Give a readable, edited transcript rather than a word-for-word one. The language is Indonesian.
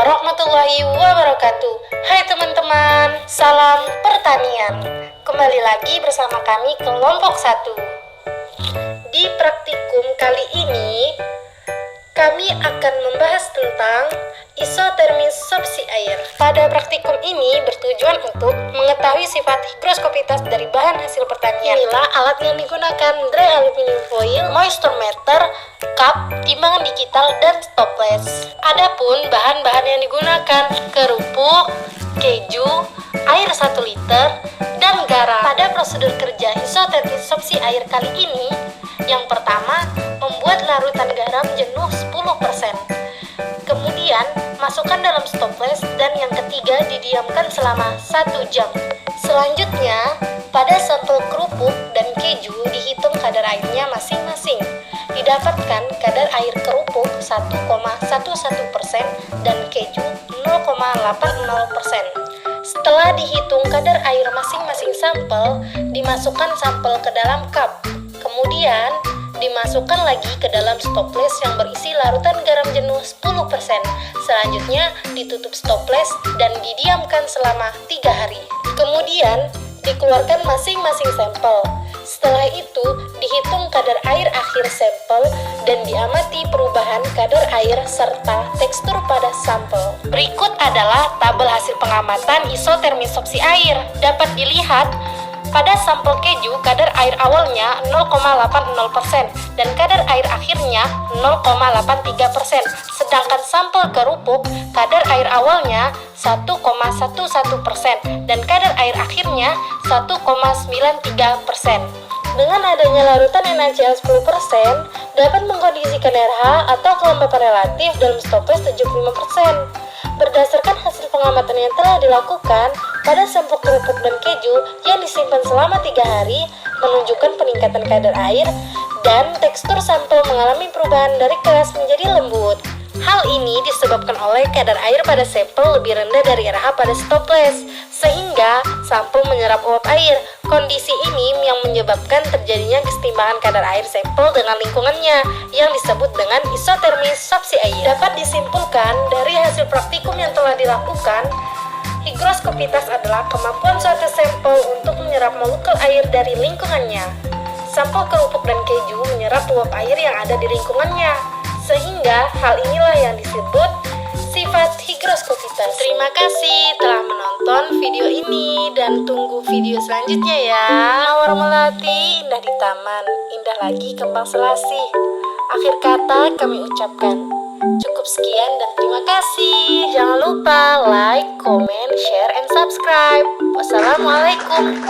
warahmatullahi wabarakatuh. Hai teman-teman, salam pertanian. Kembali lagi bersama kami kelompok 1. Di praktikum kali ini, kami akan membahas tentang isotermi sorpsi air. Pada praktikum ini bertujuan untuk mengetahui sifat higroskopitas dari bahan hasil pertanian. Inilah alat yang digunakan: dry aluminium foil, moisture meter, cup, timbangan digital, dan stopless. Adapun bahan-bahan yang digunakan: kerupuk, keju, air 1 liter, dan garam. Pada prosedur kerja isotermi sorpsi air kali ini, yang pertama, membuat larutan garam jenuh 10%. Kemudian, masukkan dalam stopless, dan yang ketiga, didiamkan selama 1 jam. Selanjutnya, pada sampel kerupuk dan keju dihitung kadar airnya masing-masing. Didapatkan kadar air kerupuk 1,11% dan keju 0,80%. Setelah dihitung kadar air masing-masing sampel, dimasukkan sampel ke dalam cup. Kemudian, dimasukkan lagi ke dalam stopless yang berisi larutan garam jenuh 10%. Selanjutnya, ditutup stopless dan didiamkan selama 3 hari. Kemudian, dikeluarkan masing-masing sampel. Setelah itu, dihitung kadar air akhir sampel dan diamati perubahan kadar air serta tekstur pada sampel. Berikut adalah tabel hasil pengamatan isotermi sorpsi air. Dapat dilihat pada sampel keju, kadar air awalnya 0,80% dan kadar air akhirnya 0,83%. Sedangkan sampel kerupuk, kadar air awalnya 1,11% dan kadar air akhirnya 1,93%. Dengan adanya larutan NaCl 10%, dapat mengkondisikan RH atau kelembapan relatif dalam stopless 75%. Berdasarkan hasil pengamatan yang telah dilakukan pada sampel kerupuk dan keju yang disimpan selama 3 hari, menunjukkan peningkatan kadar air dan tekstur sampel mengalami perubahan dari keras menjadi lembut. Hal ini disebabkan oleh kadar air pada sampel lebih rendah dari RH pada stopless, sehingga sampel menyerap uap air. Kondisi ini yang menyebabkan terjadinya kesetimbangan kadar air sampel dengan lingkungannya, yang disebut dengan isotermi sorpsi air. Dapat disimpulkan dari hasil praktikum yang telah dilakukan, higroskopitas adalah kemampuan suatu sampel untuk menyerap molekul air dari lingkungannya. Sampel kerupuk dan keju menyerap uap air yang ada di lingkungannya, sehingga hal inilah yang disebut sifat higroskopitas. Terima kasih telah menonton video ini dan tunggu video selanjutnya ya. Mawar melati indah di taman, indah lagi kembang selasih. Akhir kata kami ucapkan cukup sekian dan terima kasih. Jangan lupa like, comment, share, and subscribe. Wassalamualaikum.